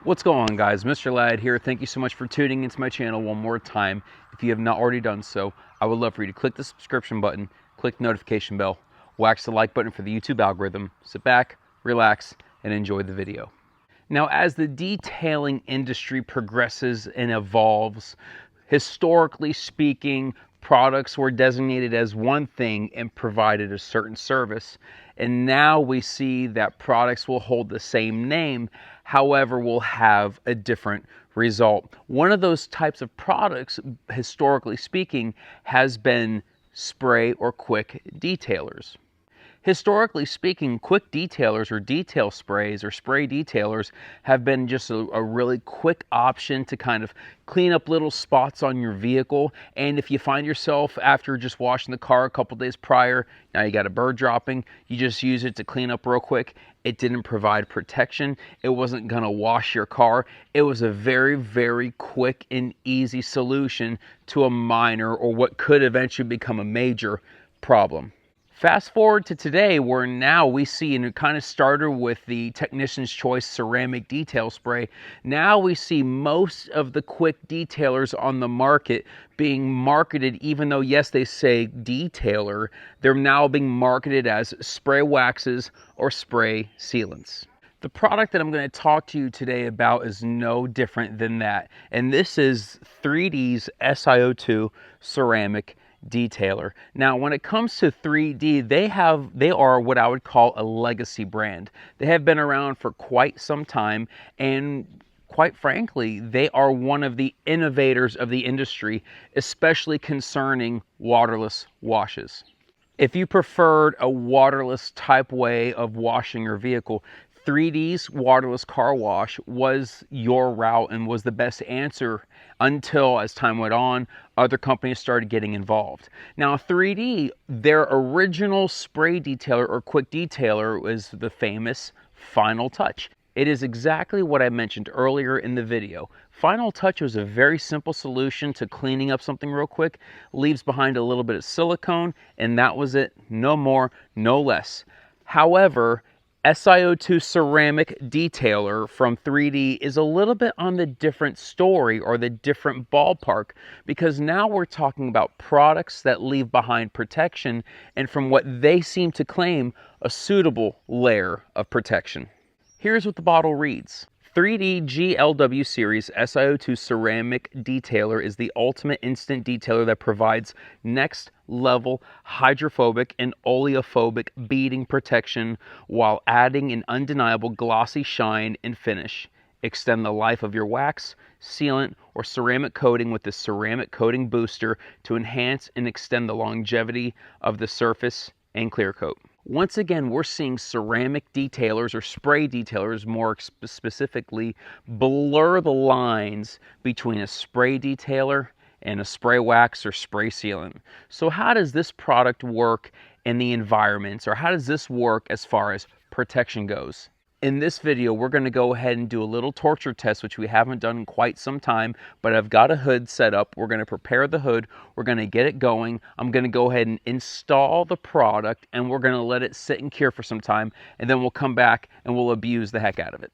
What's going on, guys? Mr. Ladd here. Thank you so much for tuning into my channel one more time. If you have not already done so, I would love for you to click the subscription button, click the notification bell, wax the like button for the YouTube algorithm, sit back, relax, and enjoy the video. Now, as the detailing industry progresses and evolves, historically speaking, products were designated as one thing and provided a certain service. And now we see that products will hold the same name, however, will have a different result. One of those types of products, historically speaking, has been spray or quick detailers. Historically speaking, quick detailers or detail sprays or spray detailers have been just a really quick option to kind of clean up little spots on your vehicle. And if you find yourself after just washing the car a couple days prior, now you got a bird dropping, you just use it to clean up real quick. It didn't provide protection. It wasn't going to wash your car. It was a very, very quick and easy solution to a minor or what could eventually become a major problem. Fast forward to today, where now we see, and it kind of started with the Technician's Choice Ceramic Detail Spray. Now we see most of the quick detailers on the market being marketed, even though, yes, they say detailer, they're now being marketed as spray waxes or spray sealants. The product that I'm going to talk to you today about is no different than that. And this is 3D's SiO2 Ceramic Detailer. Now, when it comes to 3D, they are what I would call a legacy brand. They have been around for quite some time, and quite frankly, they are one of the innovators of the industry, especially concerning waterless washes. If you preferred a waterless type way of washing your vehicle, 3D's waterless car wash was your route and was the best answer until, as time went on, other companies started getting involved. Now, 3D, their original spray detailer or quick detailer was the famous Final Touch. It is exactly what I mentioned earlier in the video. Final Touch was a very simple solution to cleaning up something real quick, leaves behind a little bit of silicone, and that was it. No more, no less. However, SiO2 Ceramic Detailer from 3D is a little bit on the different story or the different ballpark, because now we're talking about products that leave behind protection and, from what they seem to claim, a suitable layer of protection. Here's what the bottle reads. 3D GLW Series SiO2 Ceramic Detailer is the ultimate instant detailer that provides next level hydrophobic and oleophobic beading protection while adding an undeniable glossy shine and finish. Extend the life of your wax, sealant, or ceramic coating with the ceramic coating booster to enhance and extend the longevity of the surface and clear coat. Once again, we're seeing ceramic detailers or spray detailers, more specifically, blur the lines between a spray detailer and a spray wax or spray sealant. So how does this product work in the environments, or how does this work as far as protection goes? In this video, we're going to go ahead and do a little torture test, which we haven't done in quite some time, but I've got a hood set up. We're going to prepare the hood. We're going to get it going. I'm going to go ahead and install the product, and we're going to let it sit and cure for some time, and then we'll come back and we'll abuse the heck out of it.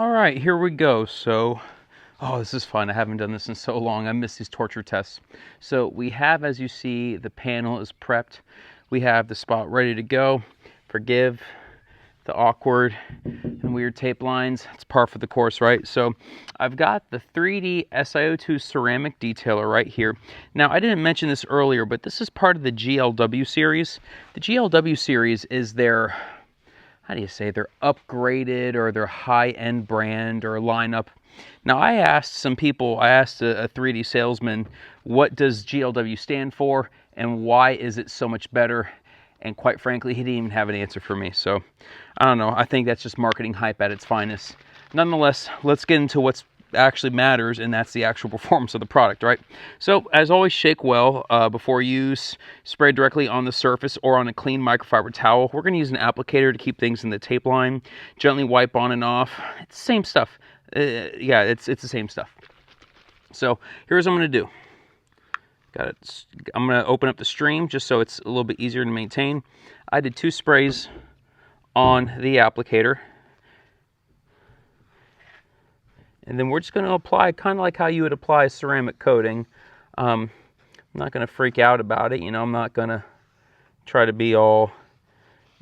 All right, here we go. So, oh, this is fun. I haven't done this in so long. I miss these torture tests. So we have, as you see, the panel is prepped. We have the spot ready to go. Forgive the awkward and weird tape lines. It's par for the course, right? So I've got the 3D SiO2 Ceramic Detailer right here. Now, I didn't mention this earlier, but this is part of the GLW Series. The GLW Series is their, how do you say, their upgraded or their high-end brand or lineup. Now, I asked some people, I asked a 3D salesman, what does GLW stand for and why is it so much better? And quite frankly, he didn't even have an answer for me. So, I don't know. I think that's just marketing hype at its finest. Nonetheless, let's get into what's actually matters, and that's the actual performance of the product, right? So, as always, shake well before use. Spray directly on the surface or on a clean microfiber towel. We're going to use an applicator to keep things in the tape line. Gently wipe on and off. It's the same stuff. Yeah, it's the same stuff. So, here's what I'm going to do. Got it. I'm going to open up the stream just so it's a little bit easier to maintain. I did 2 sprays on the applicator. And then we're just going to apply kind of like how you would apply a ceramic coating. I'm not going to freak out about it. You know, I'm not going to try to be all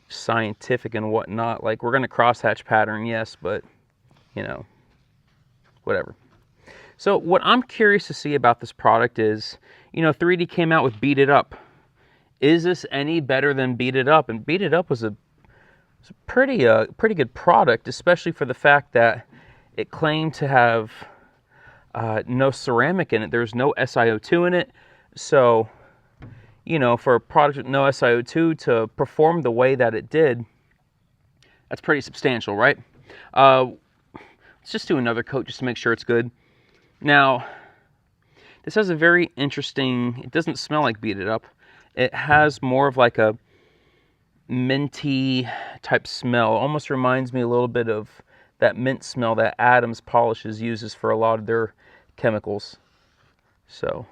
scientific and whatnot. Like, we're going to crosshatch pattern, yes, but, you know, whatever. So what I'm curious to see about this product is, you know, 3D came out with Beat It Up. Is this any better than Beat It Up? And Beat It Up was a pretty good product, especially for the fact that it claimed to have no ceramic in it. There's no SiO2 in it. So, you know, for a product with no SiO2 to perform the way that it did, that's pretty substantial, right? Let's just do another coat just to make sure it's good. Now, this has a very interesting, it doesn't smell like Beat It Up. It has more of like a minty type smell. Almost reminds me a little bit of that mint smell that Adams Polishes uses for a lot of their chemicals. So,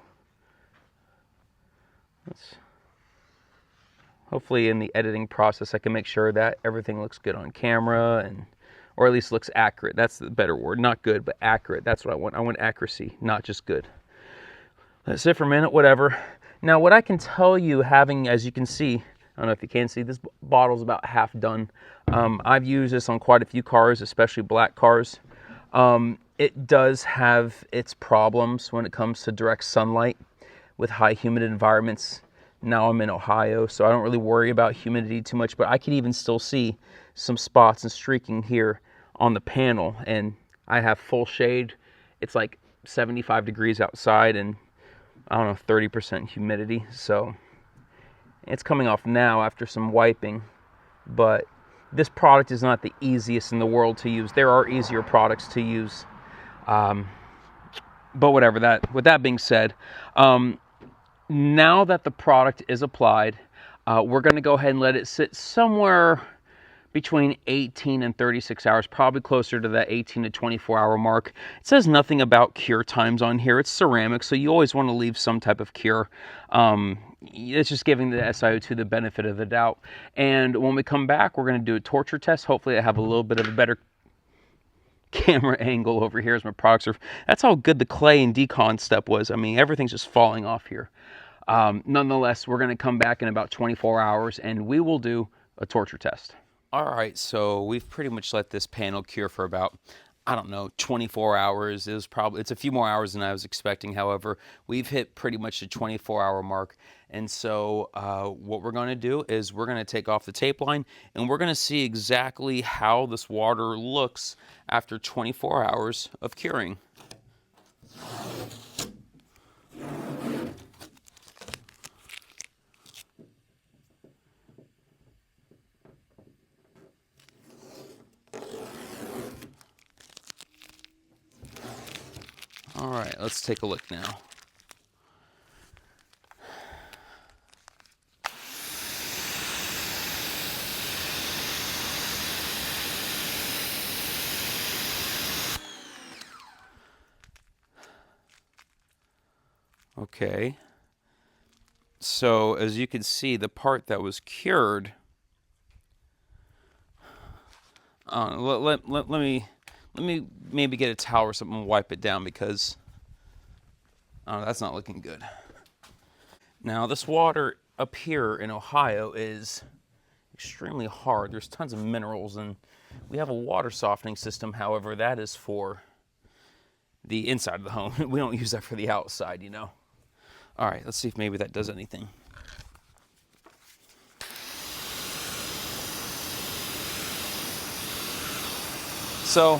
hopefully in the editing process I can make sure that everything looks good on camera, and or at least looks accurate. That's the better word. Not good, but accurate. That's what I want. I want accuracy, not just good. Let's sit for a minute, whatever. Now, what I can tell you, having, as you can see, I don't know if you can see, this bottle's about half done. I've used this on quite a few cars, especially black cars. It does have its problems when it comes to direct sunlight with high humid environments. Now I'm in Ohio, so I don't really worry about humidity too much, but I can even still see some spots and streaking here on the panel, and I have full shade. It's like 75 degrees outside and I don't know, 30% humidity, so it's coming off now after some wiping, but this product is not the easiest in the world to use. There are easier products to use, but whatever. With that being said, now that the product is applied, we're going to go ahead and let it sit somewhere between 18 and 36 hours, probably closer to that 18 to 24 hour mark. It says nothing about cure times on here. It's ceramic, so you always want to leave some type of cure. It's just giving the SiO2 the benefit of the doubt. And when we come back, we're going to do a torture test. Hopefully I have a little bit of a better camera angle over here as my products are. That's how good the clay and Decon step was. I mean, everything's just falling off here. Nonetheless, we're going to come back in about 24 hours and we will do a torture test. All right, so we've pretty much let this panel cure for about, I don't know, 24 hours. It's a few more hours than I was expecting. However, we've hit pretty much the 24-hour mark. And so what we're going to do is we're going to take off the tape line and we're going to see exactly how this water looks after 24 hours of curing. All right, let's take a look now. Okay, so as you can see, the part that was cured, let me Let me maybe get a towel or something and wipe it down because, oh, that's not looking good. Now, this water up here in Ohio is extremely hard. There's tons of minerals, and we have a water softening system. However, that is for the inside of the home. We don't use that for the outside, you know. All right, let's see if maybe that does anything. So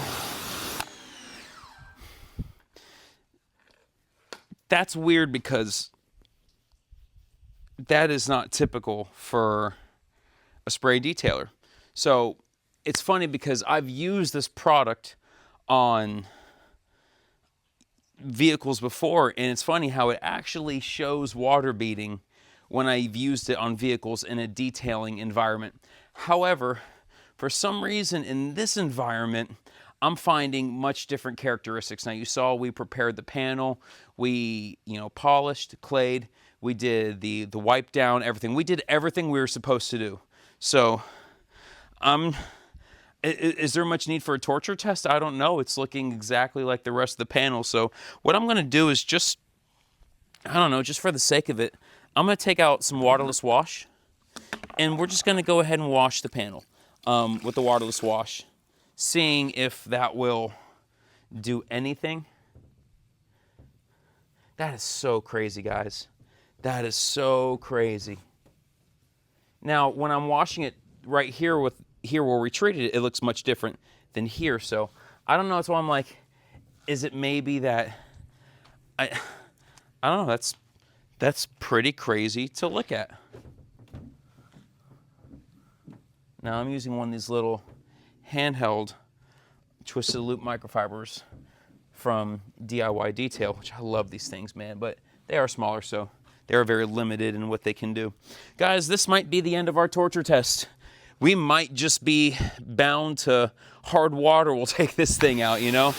that's weird because that is not typical for a spray detailer. So it's funny because I've used this product on vehicles before, and it's funny how it actually shows water beading when I've used it on vehicles in a detailing environment. However, for some reason in this environment, I'm finding much different characteristics. Now, you saw we prepared the panel, we, polished, clayed, we did the wipe down, everything. We did everything we were supposed to do. So, is there much need for a torture test? I don't know. It's looking exactly like the rest of the panel. So what I'm going to do is just, I don't know, just for the sake of it, I'm going to take out some waterless wash, and we're just going to go ahead and wash the panel with the waterless wash, seeing if that will do anything. That is so crazy, guys. That is so crazy. Now, when I'm washing it right here where we treated it, it looks much different than here. So I don't know. That's why I'm like, is it maybe that I don't know. That's pretty crazy to look at. Now I'm using one of these little handheld twisted loop microfibers from DIY Detail, which I love these things, man, but they are smaller, so they are very limited in what they can do. Guys, this might be the end of our torture test. We might just be bound to hard water. We'll take this thing out, you know?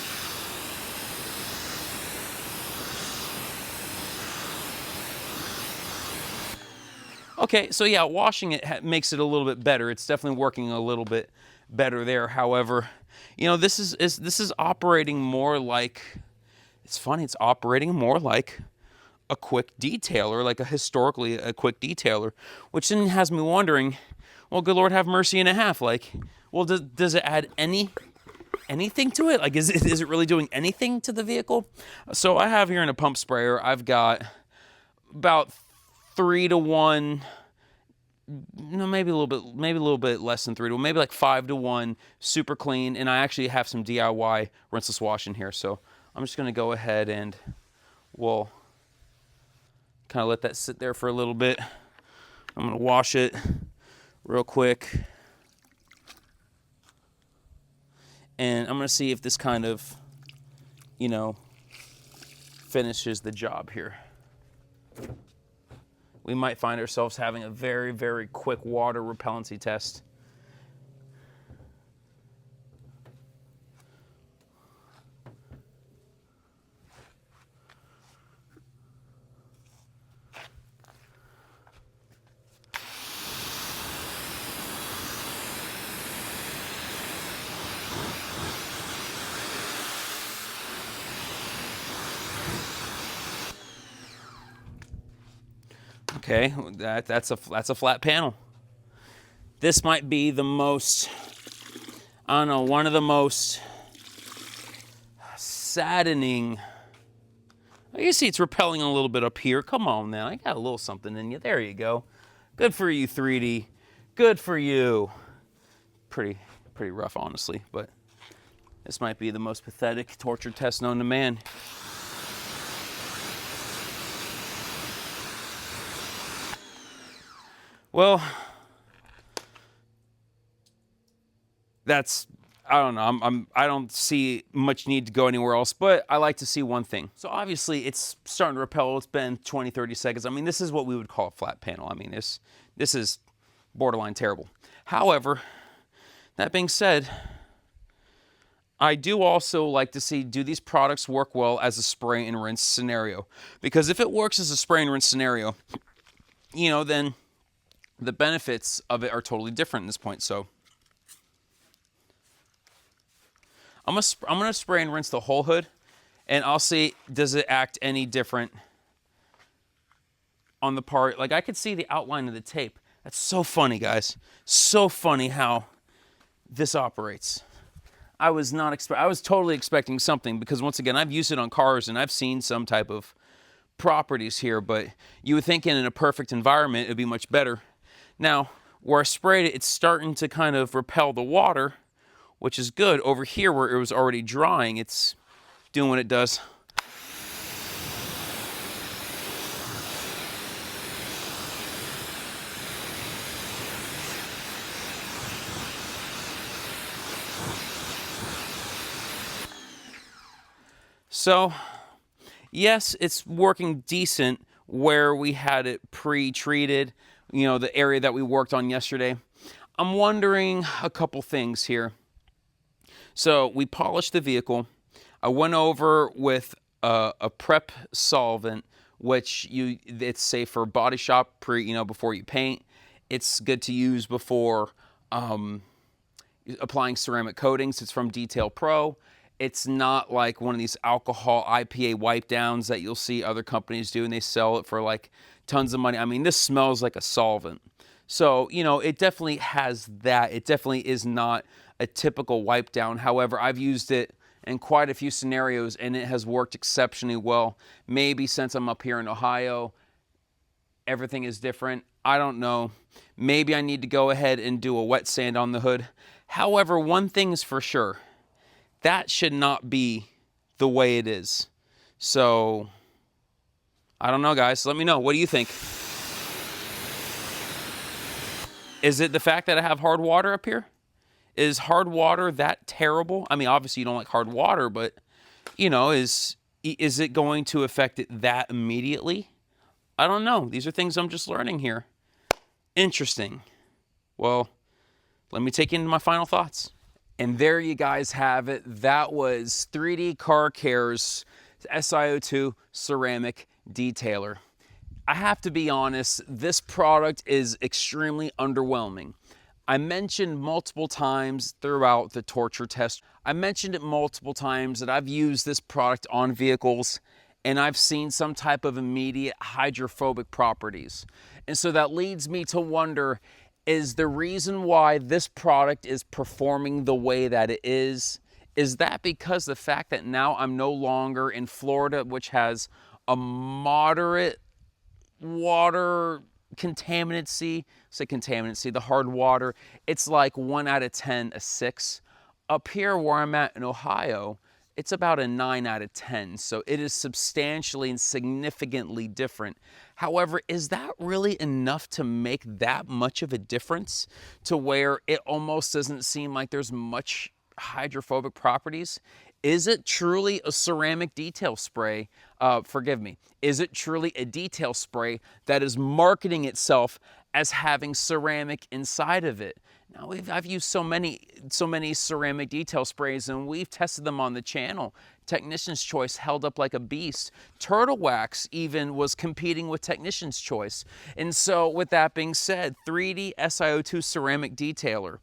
Okay, so yeah, washing it makes it a little bit better. It's definitely working a little bit better there. However, this is operating more like, it's funny, it's operating more like a quick detailer, like historically a quick detailer, which then has me wondering, well, good Lord have mercy and a half. Like, well, does it add anything to it? Like, is it really doing anything to the vehicle? So I have here in a pump sprayer, I've got about 3-to-1, maybe a little bit less than 3-to-1, maybe like 5-to-1, super clean. And I actually have some DIY rinseless wash in here. So I'm just going to go ahead and we'll kind of let that sit there for a little bit. I'm going to wash it real quick. And I'm going to see if this kind of, finishes the job here. We might find ourselves having a very, very quick water repellency test. Okay, that's a flat panel. This might be the most, I don't know, one of the most saddening. You see it's repelling a little bit up here. Come on now, I got a little something in you. There you go. Good for you, 3D. Good for you. Pretty rough, honestly, but this might be the most pathetic torture test known to man. Well, I don't know. I don't see much need to go anywhere else, but I like to see one thing. So obviously it's starting to repel. It's been 20, 30 seconds. I mean, this is what we would call a flat panel. I mean, this is borderline terrible. However, that being said, I do also like to see, do these products work well as a spray and rinse scenario? Because if it works as a spray and rinse scenario, then the benefits of it are totally different at this point. So I'm gonna spray and rinse the whole hood, and I'll see, does it act any different on the part. Like, I could see the outline of the tape. That's so funny, guys. So funny how this operates. I was totally expecting something, because once again, I've used it on cars and I've seen some type of properties here, but you would think in a perfect environment it'd be much better. Now, where I sprayed it, it's starting to kind of repel the water, which is good. Over here where it was already drying, it's doing what it does. So, yes, it's working decent where we had it pre-treated, you know, the area that we worked on yesterday. I'm wondering a couple things here. So we polished the vehicle. I went over with a prep solvent, which it's safe for body shop before you paint. It's good to use before applying ceramic coatings. It's from Detail Pro. It's not like one of these alcohol IPA wipe downs that you'll see other companies do, and they sell it for like tons of money. I mean, this smells like a solvent. So, you know, it definitely has that. It definitely is not a typical wipe down. However, I've used it in quite a few scenarios and it has worked exceptionally well. Maybe since I'm up here in Ohio, everything is different. I don't know. Maybe I need to go ahead and do a wet sand on the hood. However, one thing is for sure. That should not be the way it is. So, I don't know, guys. Let me know. What do you think? Is it the fact that I have hard water up here? Is hard water that terrible? I mean, obviously you don't like hard water, but, you know, is it going to affect it that immediately? I don't know. These are things I'm just learning here. Interesting. Well, let me take you into my final thoughts. And there you guys have it. That was 3D Car Care's SiO2 Ceramic Detailer. I have to be honest, this product is extremely underwhelming. I mentioned multiple times throughout the torture test, I mentioned it multiple times that I've used this product on vehicles and I've seen some type of immediate hydrophobic properties. And so that leads me to wonder, is the reason why this product is performing the way that it is that because the fact that now I'm no longer in Florida, which has a moderate water contaminancy, the hard water, it's like 1 out of 10, a 6. Up here where I'm at in Ohio, it's about a 9 out of 10. So it is substantially and significantly different. However, is that really enough to make that much of a difference to where it almost doesn't seem like there's much hydrophobic properties? Is it truly a ceramic detail spray? Is it truly a detail spray that is marketing itself as having ceramic inside of it? Now, I've used so many ceramic detail sprays and we've tested them on the channel. Technician's Choice held up like a beast. Turtle Wax even was competing with Technician's Choice. And so with that being said, 3D SiO2 Ceramic Detailer,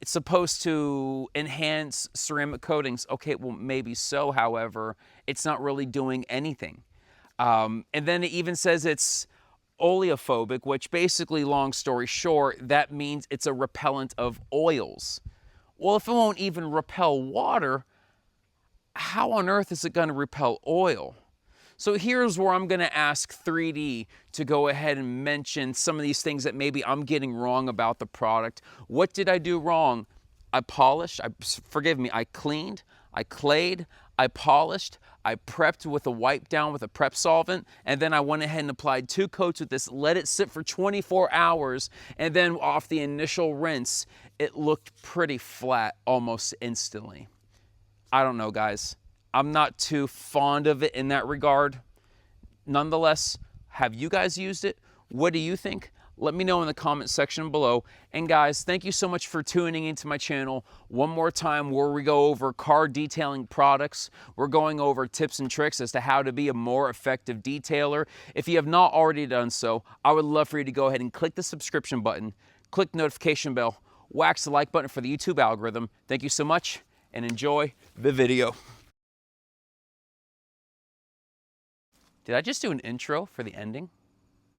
it's supposed to enhance ceramic coatings. Okay, well, maybe so. However, it's not really doing anything. And then it even says it's oleophobic, which basically, long story short, that means it's a repellent of oils. Well, if it won't even repel water, how on earth is it going to repel oil? So here's where I'm going to ask 3D to go ahead and mention some of these things that maybe I'm getting wrong about the product. What did I do wrong? I polished, I cleaned, I clayed, I polished, I prepped with a wipe down with a prep solvent, and then I went ahead and applied 2 coats with this, let it sit for 24 hours, and then off the initial rinse, it looked pretty flat almost instantly. I don't know, guys. I'm not too fond of it in that regard. Nonetheless, have you guys used it? What do you think? Let me know in the comment section below. And guys, thank you so much for tuning into my channel one more time, where we go over car detailing products. We're going over tips and tricks as to how to be a more effective detailer. If you have not already done so, I would love for you to go ahead and click the subscription button, click the notification bell, wax the like button for the YouTube algorithm. Thank you so much, and enjoy the video. Did I just do an intro for the ending?